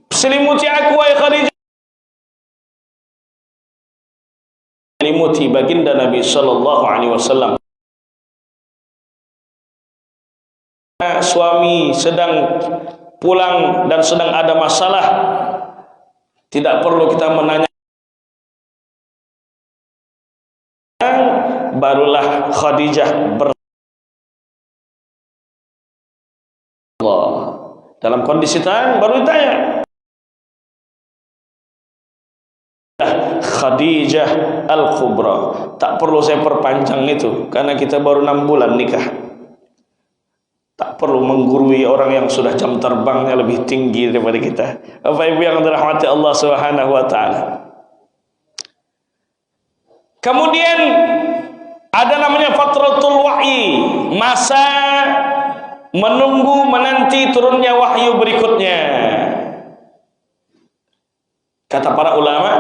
selimuti aku wahai Khadijah. Selimuti baginda Nabi SAW. Suami sedang pulang dan sedang ada masalah, tidak perlu kita menanya, barulah Khadijah dalam kondisi tenang, baru ditanya. Khadijah Al-Kubra. Tak perlu saya perpanjang itu, karena kita baru 6 bulan nikah. Tak perlu menggurui orang yang sudah jam terbangnya lebih tinggi daripada kita. Bapak Ibu yang dirahmati Allah Subhanahu wa taala. Kemudian ada namanya fatratul wahyi, masa menunggu menanti turunnya wahyu berikutnya. Kata para ulama,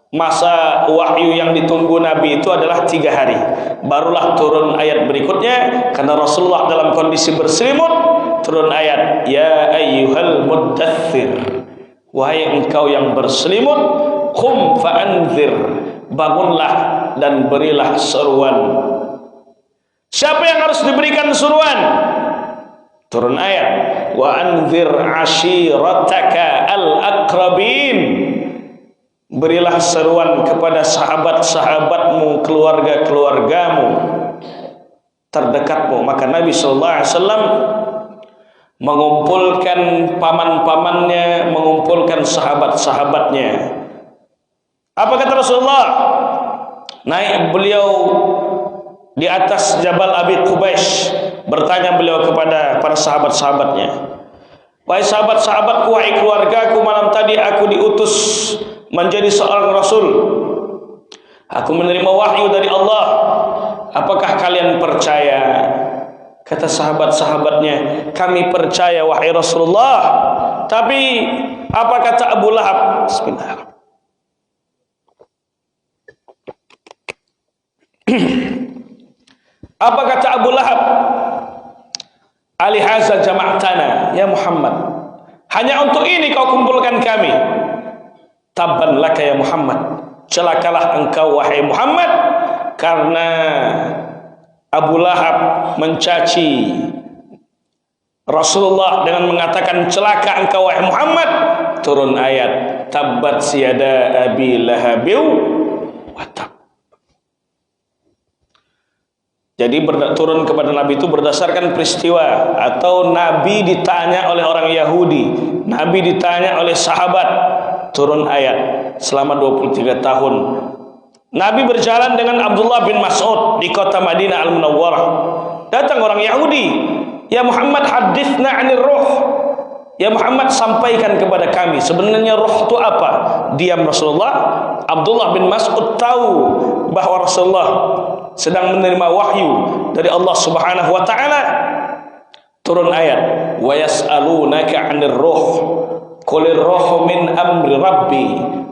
masa wahyu yang ditunggu Nabi itu adalah 3 hari. Barulah turun ayat berikutnya, karena Rasulullah dalam kondisi berselimut, turun ayat, ya ayyuhal muddaththir, wahai engkau yang berselimut, qum fa'anzir, bangunlah dan berilah seruan. Siapa yang harus diberikan seruan? Turun ayat, wa anzir ashirataka al-aqrabin, berilah seruan kepada sahabat-sahabatmu, keluarga-keluargamu terdekatmu. Maka Nabi SAW mengumpulkan paman-pamannya, mengumpulkan sahabat-sahabatnya. Apa kata Rasulullah? Naik beliau di atas Jabal Abi Qubais. Bertanya beliau kepada para sahabat-sahabatnya, wahai sahabat-sahabatku, wahai keluargaku, malam tadi aku diutus menjadi seorang rasul. Aku menerima wahyu dari Allah. Apakah kalian percaya? Kata sahabat-sahabatnya, kami percaya wahai Rasulullah. Tapi apa kata Abu Lahab? Bismillah. Apa kata Abu Lahab? Alihaza jama'tana ya Muhammad, hanya untuk ini kau kumpulkan kami. Tabban laka ya Muhammad, celakalah engkau wahai Muhammad, karena Abu Lahab mencaci Rasulullah dengan mengatakan celaka engkau wahai Muhammad. Turun ayat tabbat siyada abi lahabiw wa tab. Jadi turun kepada Nabi itu berdasarkan peristiwa, atau Nabi ditanya oleh orang Yahudi, Nabi ditanya oleh sahabat, turun ayat. Selama 23 tahun Nabi berjalan dengan Abdullah bin Mas'ud di kota Madinah Al-Munawwarah. Datang orang Yahudi, ya Muhammad hadithna 'anir ruh. Ya Muhammad, sampaikan kepada kami sebenarnya roh itu apa? Diam Rasulullah. Abdullah bin Mas'ud tahu bahwa Rasulullah sedang menerima wahyu dari Allah Subhanahu wa taala. Turun ayat, wa yas'alunaka 'anir ruh qulir ruhu min amri rabbi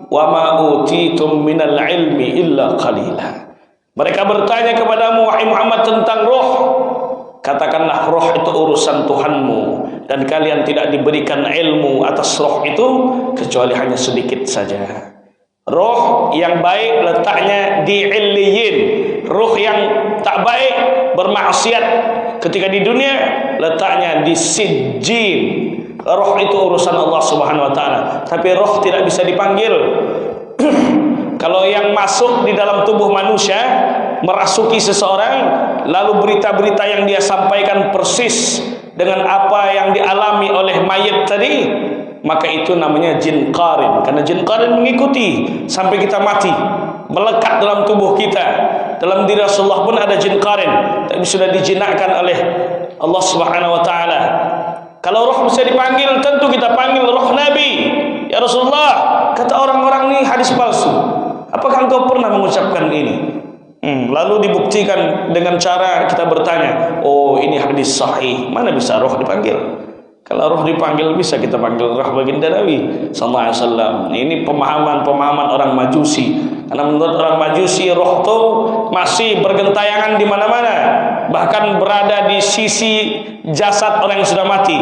wa ma utitum minal ilmi illa qalila. Mereka bertanya kepadamu wahai Muhammad tentang roh. Katakanlah roh itu urusan Tuhanmu, dan kalian tidak diberikan ilmu atas roh itu kecuali hanya sedikit saja. Roh yang baik letaknya di illiyin, roh yang tak baik bermaksiat ketika di dunia letaknya di sijjin. Roh itu urusan Allah Subhanahu wa taala, tapi roh tidak bisa dipanggil. Kalau yang masuk di dalam tubuh manusia merasuki seseorang, lalu berita-berita yang dia sampaikan persis dengan apa yang dialami oleh mayat tadi, maka itu namanya jin qarin. Karena jin qarin mengikuti sampai kita mati, melekat dalam tubuh kita. Dalam diri Rasulullah pun ada jin qarin, tapi sudah dijinakkan oleh Allah Subhanahu wa taala. Kalau roh bisa dipanggil, tentu kita panggil roh Nabi. Ya Rasulullah, kata orang-orang ini hadis palsu. Apakah engkau pernah mengucapkan ini? Lalu dibuktikan dengan cara kita bertanya, oh ini hadis sahih, mana bisa roh dipanggil? Kalau roh dipanggil bisa kita panggil roh baginda Nabi sallallahu alaihi wasallam. Ini pemahaman orang Majusi. Karena menurut orang Majusi roh itu masih bergentayangan di mana-mana, bahkan berada di sisi jasad orang yang sudah mati.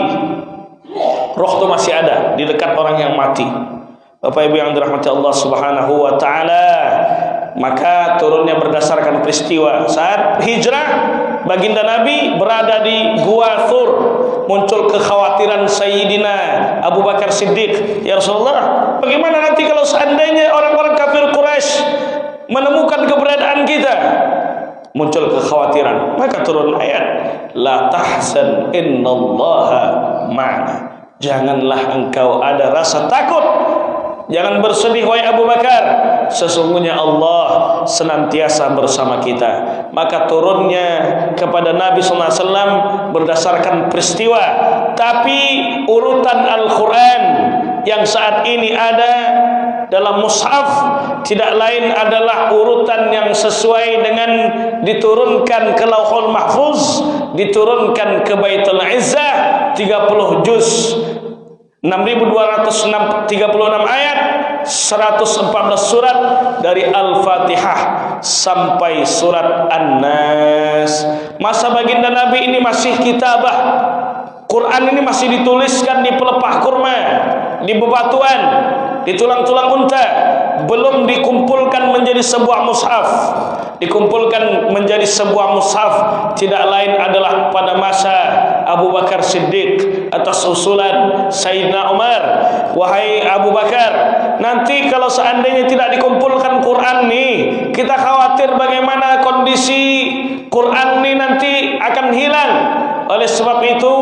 Roh itu masih ada di dekat orang yang mati. Bapak Ibu yang dirahmati Allah Subhanahu wa taala, maka turunnya berdasarkan peristiwa saat hijrah baginda Nabi berada di Gua Thur. Muncul kekhawatiran Sayyidina Abu Bakar Siddiq, ya Rasulullah, bagaimana nanti kalau seandainya orang-orang kafir Quraisy menemukan keberadaan kita? Muncul kekhawatiran, maka turun ayat la tahzan innallaha ma'ana. Janganlah engkau ada rasa takut, jangan bersedih wahai Abu Bakar, sesungguhnya Allah senantiasa bersama kita. Maka turunnya kepada Nabi SAW berdasarkan peristiwa. Tapi urutan Al-Quran yang saat ini ada dalam mushaf tidak lain adalah urutan yang sesuai dengan diturunkan ke Lauhul Mahfuz, diturunkan ke Baitul Izzah, 30 juz, 6.236 ayat, 114 surat dari Al-Fatihah sampai surat An-Nas. Masa baginda Nabi ini masih kitabah. Quran ini masih dituliskan di pelepah kurma, di bebatuan, di tulang-tulang unta, belum dikumpulkan menjadi sebuah mushaf. Dikumpulkan menjadi sebuah mushaf tidak lain adalah pada masa Abu Bakar Siddiq atas usulan Sayyidina Umar. Wahai Abu Bakar, nanti kalau seandainya tidak dikumpulkan Quran nih, kita khawatir bagaimana kondisi Quran ini nanti akan hilang. Oleh sebab itu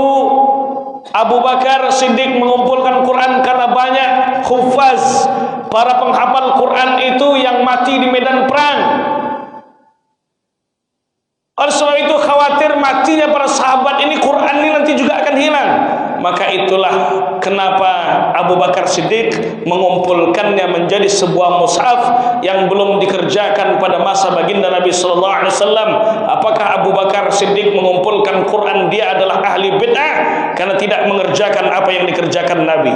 Abu Bakar Siddiq mengumpulkan Quran karena banyak hufaz, para penghafal Quran itu yang mati di medan perang. Oleh sebab itu khawatir matinya para sahabat ini, Quran ini nanti juga akan hilang. Maka itulah kenapa Abu Bakar Siddiq mengumpulkannya menjadi sebuah mushaf yang belum dikerjakan pada masa baginda Nabi sallallahu alaihi wasallam. Apakah Abu Bakar Siddiq mengumpulkan Quran dia adalah ahli bid'ah karena tidak mengerjakan apa yang dikerjakan Nabi?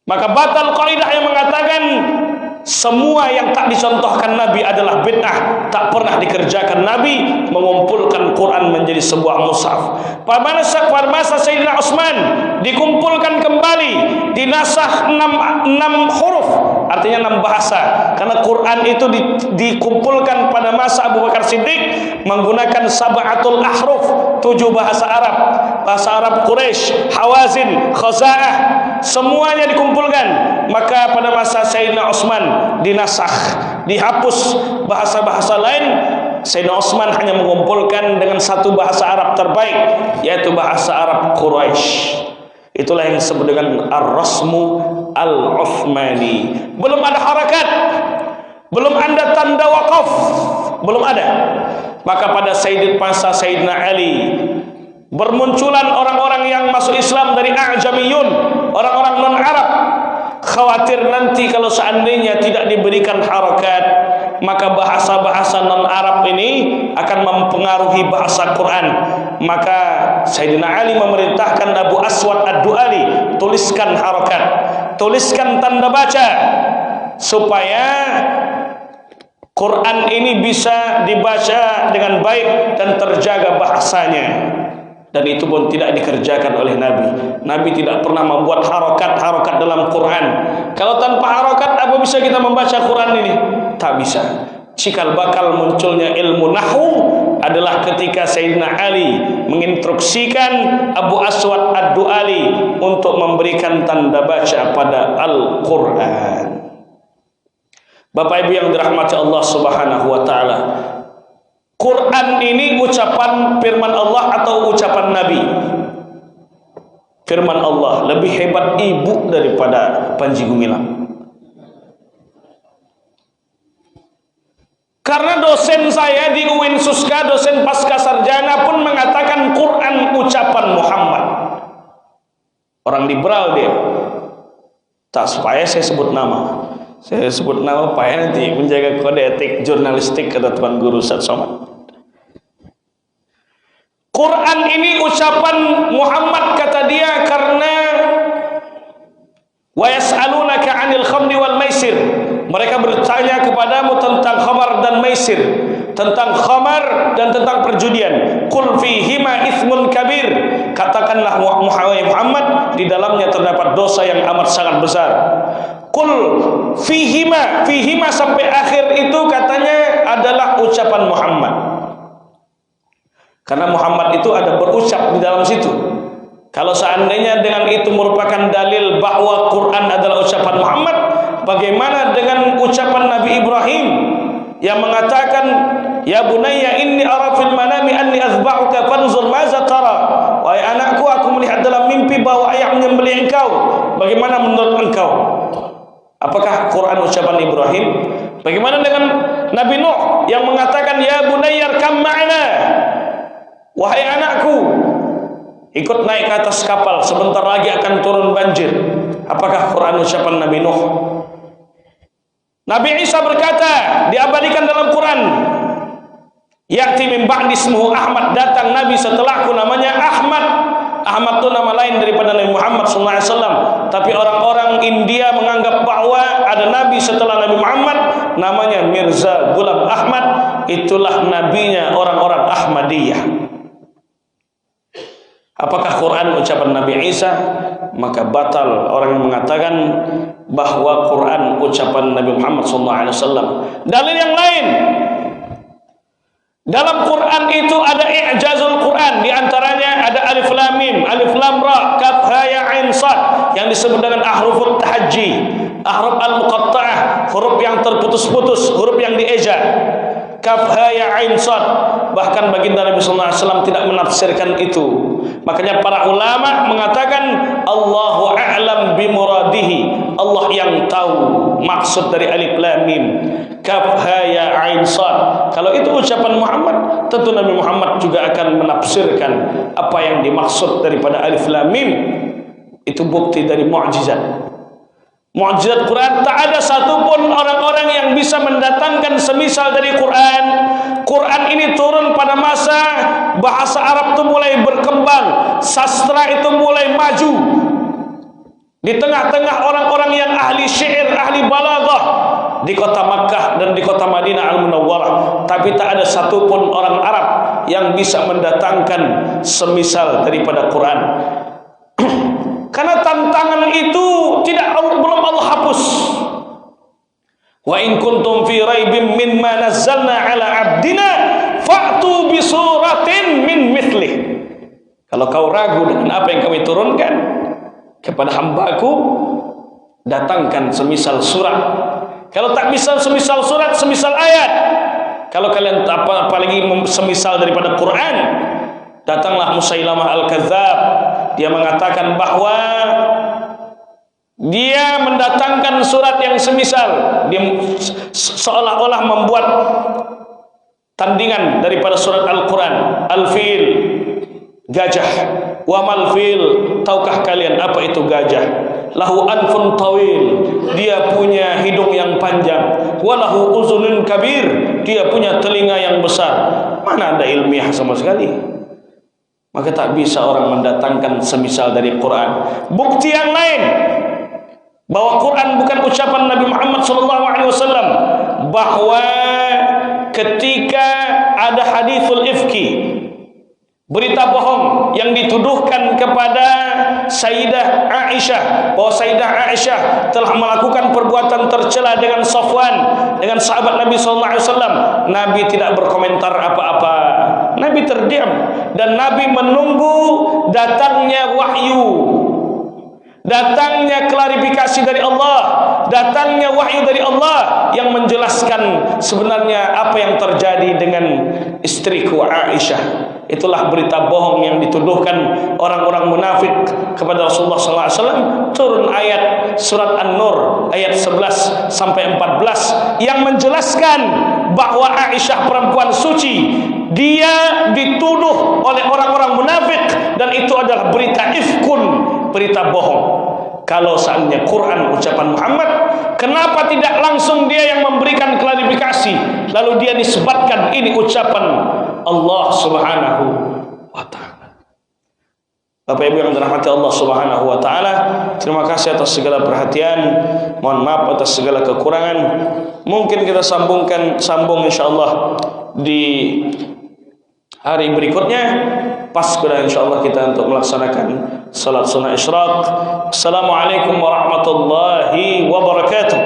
Maka batal kaidah yang mengatakan semua yang tak dicontohkan Nabi adalah bid'ah, tak pernah dikerjakan Nabi mengumpulkan Quran menjadi sebuah mushaf. Pada masa Sayyidina Utsman dikumpulkan kembali, dinasah 6 huruf, artinya 6 bahasa. Karena Quran itu dikumpulkan pada masa Abu Bakar Siddiq menggunakan sab'atul ahruf, 7 bahasa Arab. Bahasa Arab Quraisy, Hawazin, Khaza'ah, semuanya dikumpulkan. Maka pada masa Sayyidina Utsman dinasakh, dihapus bahasa-bahasa lain. Sayyidina Utsman hanya mengumpulkan dengan 1 bahasa Arab terbaik, yaitu bahasa Arab Quraisy. Itulah yang disebut dengan Ar-Rasmu Al-Utsmani. Belum ada harakat, belum ada tanda wakaf, belum ada. Maka pada masa Sayyidina Ali bermunculan orang-orang yang masuk Islam dari A'jamiyun, orang-orang non-Arab. Khawatir nanti kalau seandainya tidak diberikan harakat, maka bahasa-bahasa non-Arab ini akan mempengaruhi bahasa Quran. Maka Sayyidina Ali memerintahkan Abu Aswad Ad-Du'ali, tuliskan harakat, tuliskan tanda baca, supaya Quran ini bisa dibaca dengan baik dan terjaga bahasanya. Dan itu pun tidak dikerjakan oleh Nabi. Nabi tidak pernah membuat harokat dalam Quran. Kalau tanpa harokat, apa bisa kita membaca Quran ini? Tak bisa. Cikal bakal munculnya ilmu nahwu adalah ketika Sayyidina Ali menginstruksikan Abu Aswad Ad-Du'ali untuk memberikan tanda baca pada Al-Quran. Bapak Ibu yang dirahmati Allah Subhanahu wa ta'ala, Quran ini ucapan firman Allah atau ucapan Nabi? Firman Allah. Lebih hebat ibu daripada Panji Gumilang. Karena dosen saya di UIN Suska, dosen pasca sarjana pun mengatakan Quran ucapan Muhammad. Orang liberal dia. Tak supaya saya sebut nama. Saya sebut nama Pak nanti menjaga kode etik jurnalistik, kata Tuan Guru Ustaz Somad. Quran ini ucapan Muhammad, kata dia, karena wa yas'alunaka 'anil khamri wal maisir. Mereka bertanya kepadamu tentang khamar dan maisir, tentang khamar dan tentang perjudian. Qul fihima itsmun kabir. Katakanlah Muhammad, di dalamnya terdapat dosa yang amat sangat besar. Qul fihima sampai akhir itu katanya adalah ucapan Muhammad. Karena Muhammad itu ada berucap di dalam situ. Kalau seandainya dengan itu merupakan dalil bahwa Quran adalah ucapan Muhammad, bagaimana dengan ucapan Nabi Ibrahim yang mengatakan, ya bunayya inni ara fil manami anni azba'uka fanzur maza tara. Wahai anakku, aku melihat dalam mimpi bahwa ayah menyembelih engkau. Bagaimana menurut engkau? Apakah Quran ucapan Ibrahim? Bagaimana dengan Nabi Nuh yang mengatakan, ya bunayya arkam ma'ana. Wahai anakku, ikut naik ke atas kapal, sebentar lagi akan turun banjir. Apakah Quran ucapan Nabi Nuh? Nabi Isa berkata, diabadikan dalam Quran, ya'ti min ba'di ismuhu Ahmad, datang Nabi setelahku namanya Ahmad. Ahmad itu nama lain daripada Nabi Muhammad SAW. Tapi orang-orang India menganggap bahwa ada Nabi setelah Nabi Muhammad, namanya Mirza Ghulam Ahmad. Itulah nabinya orang-orang Ahmadiyah. Apakah Quran ucapan Nabi Isa? Maka batal orang yang mengatakan bahwa Quran ucapan Nabi Muhammad SAW. Dalil yang lain, dalam Quran itu ada i'jazul Quran. Di antaranya ada alif lam mim, alif lam ra, kaf ha ya ain sad, yang disebut dengan ahrufut tahajji, ahruf al-muqatta'ah, huruf yang terputus-putus, huruf yang dieja. Kaf ha ya ain sad. Bahkan baginda Nabi sallallahu alaihi wasallam tidak menafsirkan itu. Makanya para ulama mengatakan Allahu a'lam bimuradihi, Allah yang yang tahu maksud dari alif lam mim, kaf ha ya ain sad. Kalau itu ucapan Muhammad, tentu Nabi Muhammad juga akan menafsirkan apa yang dimaksud daripada alif lam mim. Itu bukti dari mukjizat. Mukjizat Quran, tak ada satupun orang-orang yang bisa mendatangkan semisal dari Quran. Quran ini turun pada masa bahasa Arab itu mulai berkembang, sastra itu mulai maju. Di tengah-tengah orang-orang yang ahli syair, ahli balaghah di kota Makkah dan di kota Madinah Al-Munawwarah, tapi tak ada satupun orang Arab yang bisa mendatangkan semisal daripada Quran. Karena tantangan itu belum Allah hapus. Wa in kuntum fi raibin mimma nazzalna ala abdina fa'tu bi suratin min mithlih. Kalau kau ragu dengan apa yang kami turunkan kepada hamba-Ku, datangkan semisal surat. Kalau tak bisa semisal surat, semisal ayat. Kalau kalian apalagi semisal daripada Quran, datanglah Musailamah Al-Kadzab. Dia mengatakan bahwa dia mendatangkan surat yang semisal. Dia seolah-olah membuat tandingan daripada surat Al-Quran. Al-Fil, gajah. Wa mal fil, tahukah kalian apa itu gajah? Lahu anfun tawil, dia punya hidung yang panjang. Walahu uzunun kabir, dia punya telinga yang besar. Mana ada ilmiah sama sekali. Maka tak bisa orang mendatangkan semisal dari Quran. Bukti yang lain bahwa Quran bukan ucapan Nabi Muhammad SAW, bahwa ketika ada hadithul ifki, berita bohong yang dituduhkan kepada Sayyidah Aisyah, bahwa Sayyidah Aisyah telah melakukan perbuatan tercela dengan Safwan, dengan sahabat Nabi SAW, Nabi tidak berkomentar apa-apa. Nabi terdiam dan Nabi menunggu datangnya wahyu, datangnya klarifikasi dari Allah, datangnya wahyu dari Allah yang menjelaskan sebenarnya apa yang terjadi dengan istriku Aisyah. Itulah berita bohong yang dituduhkan orang-orang munafik kepada Rasulullah SAW. Turun ayat surat An-Nur ayat 11 sampai 14 yang menjelaskan bahwa Aisyah perempuan suci, dia dituduh oleh orang-orang munafik, dan itu adalah berita ifkun, berita bohong. Kalau seandainya Quran ucapan Muhammad, kenapa tidak langsung dia yang memberikan klarifikasi, lalu dia disebutkan ini ucapan Allah Subhanahu wa ta'ala. Bapak Ibu yang dirahmati Allah Subhanahu wa ta'ala, terima kasih atas segala perhatian. Mohon maaf atas segala kekurangan. Mungkin kita sambung insyaallah di hari berikutnya, pas sudah insyaallah kita untuk melaksanakan salat sunnah isyraq. Assalamualaikum warahmatullahi wabarakatuh.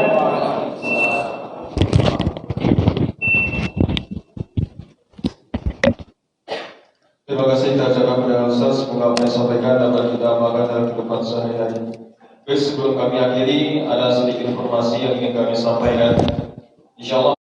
Terima kasih kepada Ustaz, semoga apa yang disampaikan dapat kita amalkan dalam kehidupan sehari-hari. Sebelum kami akhiri, ada sedikit informasi yang ingin kami sampaikan. Insyaallah